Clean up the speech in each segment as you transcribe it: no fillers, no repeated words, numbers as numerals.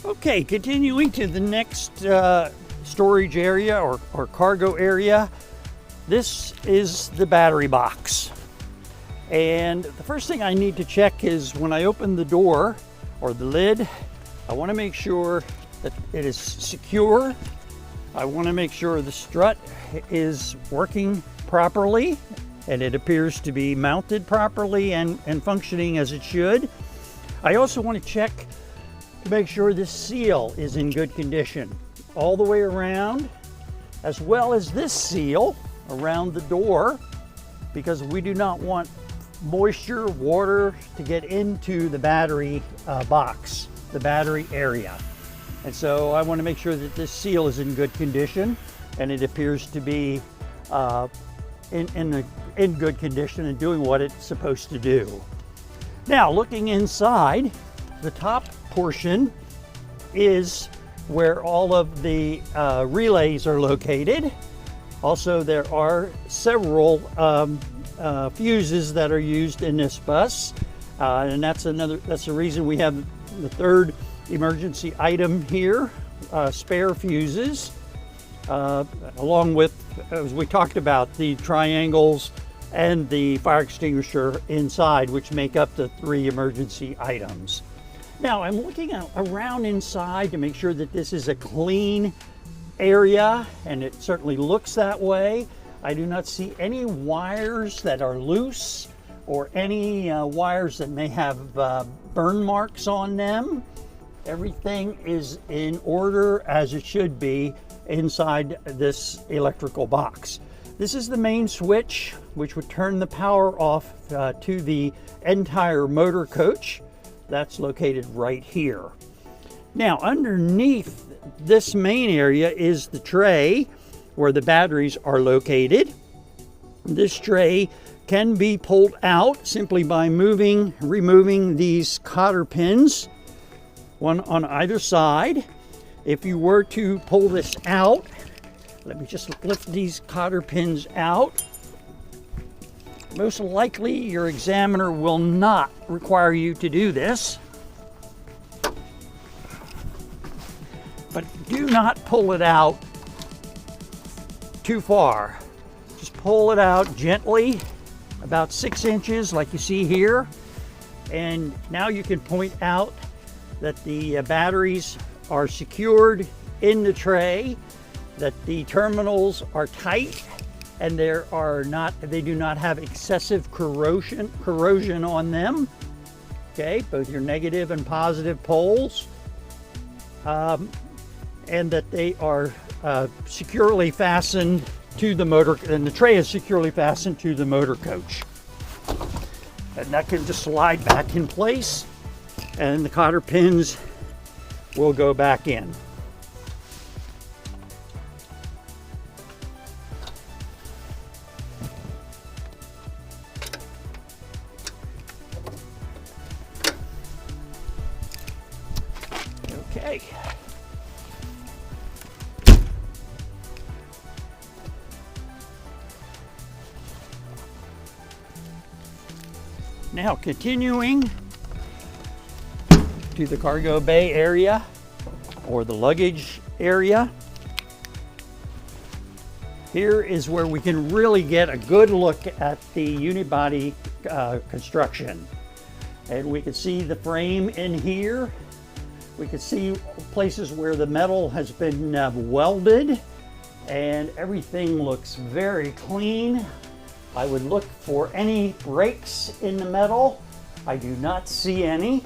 Okay, continuing to the next storage area or cargo area. This is the battery box. And the first thing I need to check is when I open the door or the lid, I want to make sure that it is secure. I want to make sure the strut is working properly and it appears to be mounted properly and functioning as it should. I also want to check to make sure this seal is in good condition all the way around, as well as this seal around the door, because we do not want moisture, water to get into the battery box, the battery area. And so I want to make sure that this seal is in good condition, and it appears to be in good condition and doing what it's supposed to do. Now, looking inside, the top portion is where all of the relays are located. Also, there are several fuses that are used in this bus, and that's the reason we have the third emergency item here, spare fuses, along with, as we talked about, the triangles and the fire extinguisher inside, which make up the 3 emergency items. Now, I'm looking around inside to make sure that this is a clean area, and it certainly looks that way. I do not see any wires that are loose or any wires that may have burn marks on them. Everything is in order as it should be inside this electrical box. This is the main switch, which would turn the power off to the entire motor coach. That's located right here. Now, underneath this main area is the tray where the batteries are located. This tray can be pulled out simply by removing these cotter pins, one on either side. If you were to pull this out, let me just lift these cotter pins out. Most likely your examiner will not require you to do this, but do not pull it out too far. Just pull it out gently, about 6 inches like you see here, and now you can point out that the batteries are secured in the tray, that the terminals are tight, and they do not have excessive corrosion on them. Okay, both your negative and positive poles, and that they are securely fastened to the motor, and the tray is securely fastened to the motor coach. And that can just slide back in place, and the cotter pins will go back in. Okay. Now, continuing to the cargo bay area or the luggage area. Here is where we can really get a good look at the unibody construction. And we can see the frame in here. We can see places where the metal has been welded, and everything looks very clean. I would look for any breaks in the metal. I do not see any.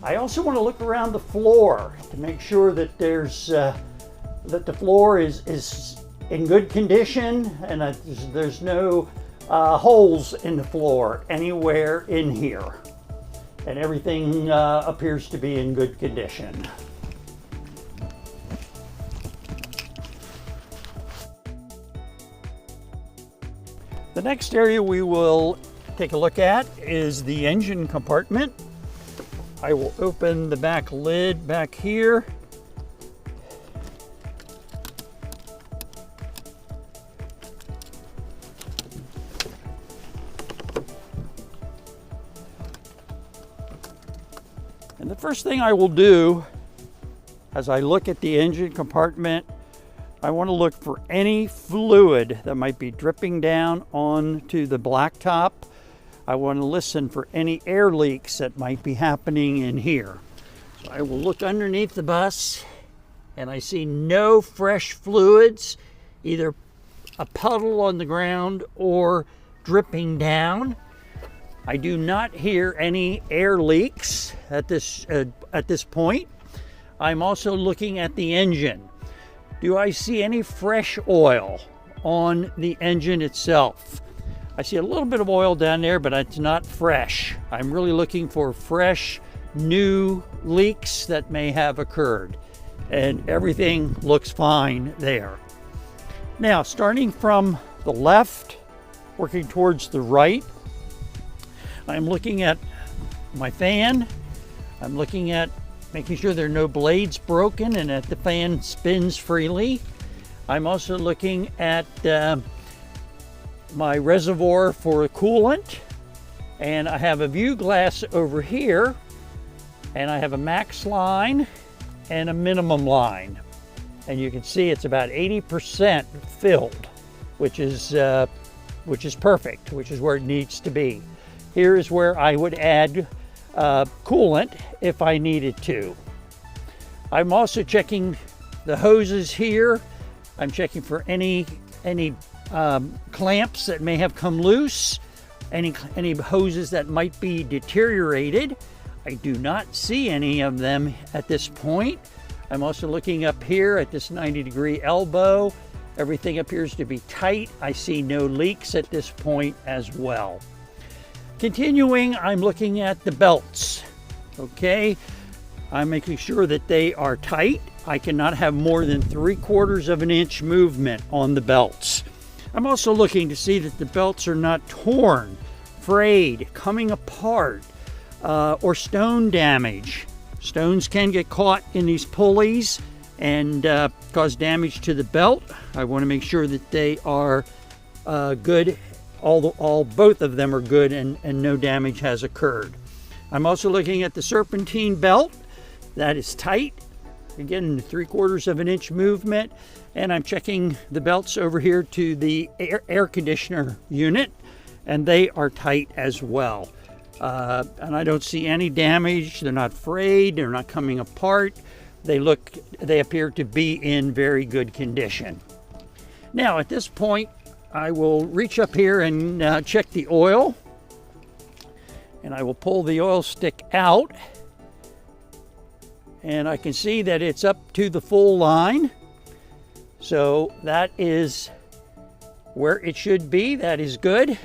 I also want to look around the floor to make sure that that the floor is in good condition and that there's no holes in the floor anywhere in here. And everything appears to be in good condition. The next area we will take a look at is the engine compartment. I will open the back lid back here. And the first thing I will do as I look at the engine compartment, I want to look for any fluid that might be dripping down onto the blacktop. I want to listen for any air leaks that might be happening in here. So I will look underneath the bus, and I see no fresh fluids, either a puddle on the ground or dripping down. I do not hear any air leaks at this point. I'm also looking at the engine. Do I see any fresh oil on the engine itself? I see a little bit of oil down there, but it's not fresh. I'm really looking for fresh, new leaks that may have occurred. And everything looks fine there. Now, starting from the left, working towards the right, I'm looking at my fan. I'm looking at making sure there are no blades broken and that the fan spins freely. I'm also looking at my reservoir for coolant, and I have a view glass over here, and I have a max line and a minimum line, and you can see it's about 80% filled, which is perfect, which is where it needs to be. Here is where I would add coolant if I needed to. I'm also checking the hoses here. I'm checking for any clamps that may have come loose, any hoses that might be deteriorated. I do not see any of them at this point. I'm also looking up here at this 90-degree elbow. Everything appears to be tight. I see no leaks at this point as well. Continuing, I'm looking at the belts. Okay, I'm making sure that they are tight. I cannot have more than 3/4 of an inch movement on the belts. I'm also looking to see that the belts are not torn, frayed, coming apart, or stone damage. Stones can get caught in these pulleys and cause damage to the belt. I want to make sure that they are good. Both of them are good and no damage has occurred. I'm also looking at the serpentine belt. That is tight. Again, 3/4 of an inch movement. And I'm checking the belts over here to the air conditioner unit, and they are tight as well. And I don't see any damage. They're not frayed. They're not coming apart. They appear to be in very good condition. Now, at this point, I will reach up here and check the oil. And I will pull the oil stick out. And I can see that it's up to the full line. So that is where it should be. That is good.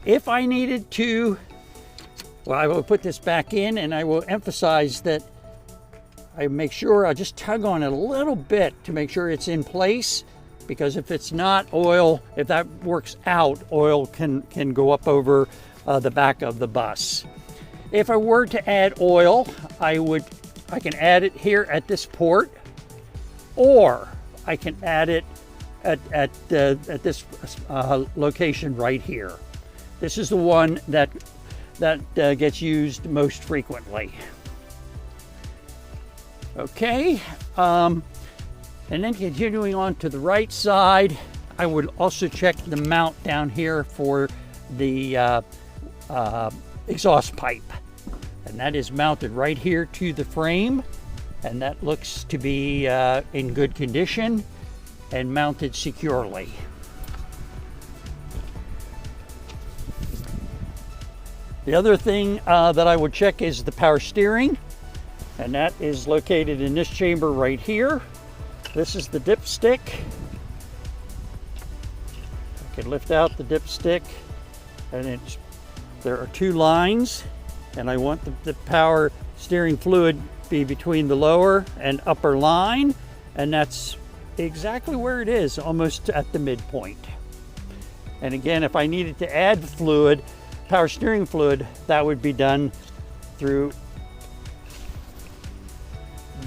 If I needed to, well, I will put this back in, and I will emphasize that I make sure I just tug on it a little bit to make sure it's in place, because if it's not, oil, if that works out, oil can go up over the back of the bus. If I were to add oil, I can add it here at this port, or I can add it at this location right here. This is the one that gets used most frequently. Okay, and then continuing on to the right side, I would also check the mount down here for the exhaust pipe. And that is mounted right here to the frame, and that looks to be in good condition and mounted securely. The other thing that I would check is the power steering, and that is located in this chamber right here. This is the dipstick. I can lift out the dipstick, and there are 2 lines, and I want the power steering fluid be between the lower and upper line, and that's exactly where it is, almost at the midpoint. And again, if I needed to add fluid, power steering fluid, that would be done through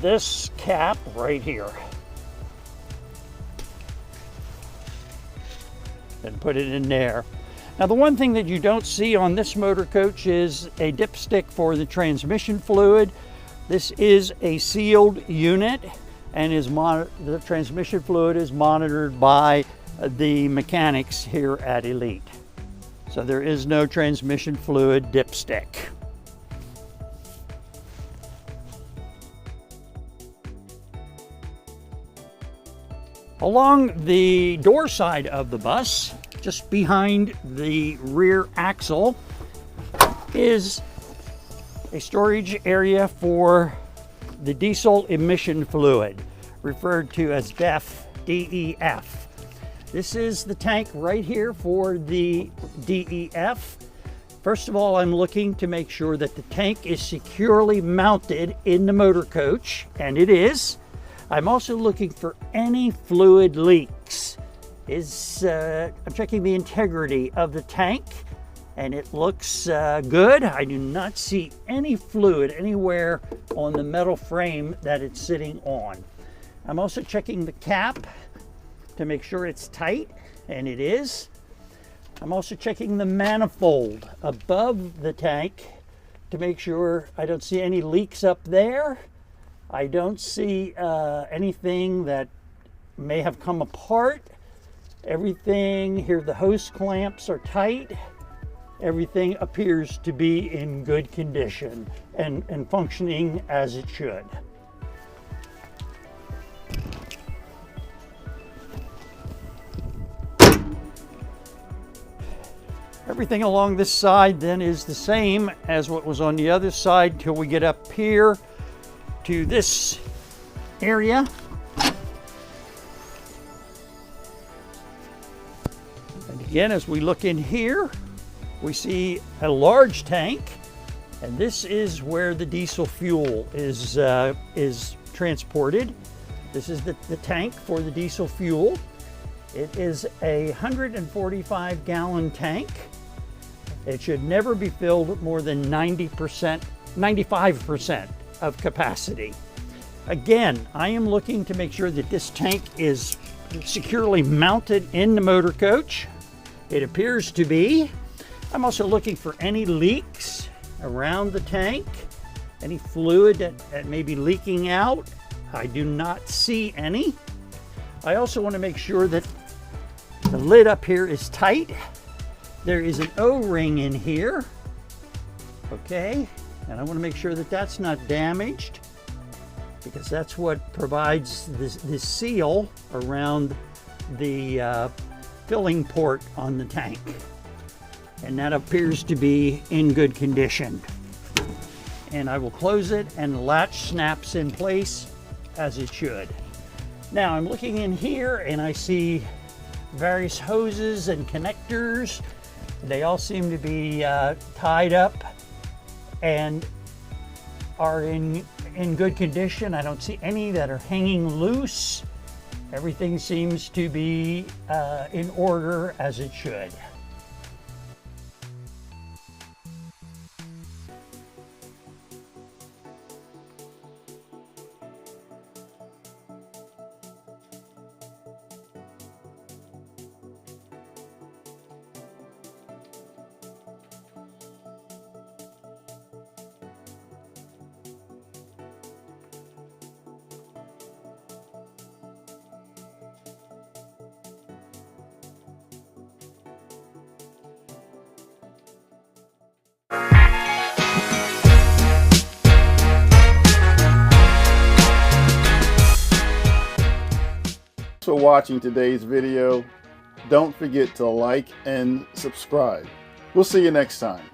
this cap right here. And put it in there. Now, the one thing that you don't see on this motor coach is a dipstick for the transmission fluid. This is a sealed unit, and the transmission fluid is monitored by the mechanics here at Elite. So there is no transmission fluid dipstick. Along the door side of the bus, just behind the rear axle, is a storage area for the diesel emission fluid, referred to as DEF, DEF. This is the tank right here for the DEF. First of all, I'm looking to make sure that the tank is securely mounted in the motor coach, and it is. I'm also looking for any fluid leaks. I'm checking the integrity of the tank, and it looks good. I do not see any fluid anywhere on the metal frame that it's sitting on. I'm also checking the cap to make sure it's tight, and it is. I'm also checking the manifold above the tank to make sure I don't see any leaks up there. I don't see anything that may have come apart. Everything here, the hose clamps are tight. Everything appears to be in good condition and functioning as it should. Everything along this side then is the same as what was on the other side till we get up here to this area. And again, as we look in here, we see a large tank, and this is where the diesel fuel is transported. This is the tank for the diesel fuel. It is a 145 gallon tank. It should never be filled more than 95% of capacity. Again, I am looking to make sure that this tank is securely mounted in the motor coach. It appears to be. I'm also looking for any leaks around the tank, any fluid that may be leaking out. I do not see any. I also want to make sure that the lid up here is tight. There is an O-ring in here, okay? And I want to make sure that that's not damaged, because that's what provides this seal around the filling port on the tank. And that appears to be in good condition. And I will close it, and the latch snaps in place as it should. Now I'm looking in here and I see various hoses and connectors. They all seem to be tied up and are in good condition. I don't see any that are hanging loose. Everything seems to be in order as it should. For watching today's video. Don't forget to like and subscribe. We'll see you next time.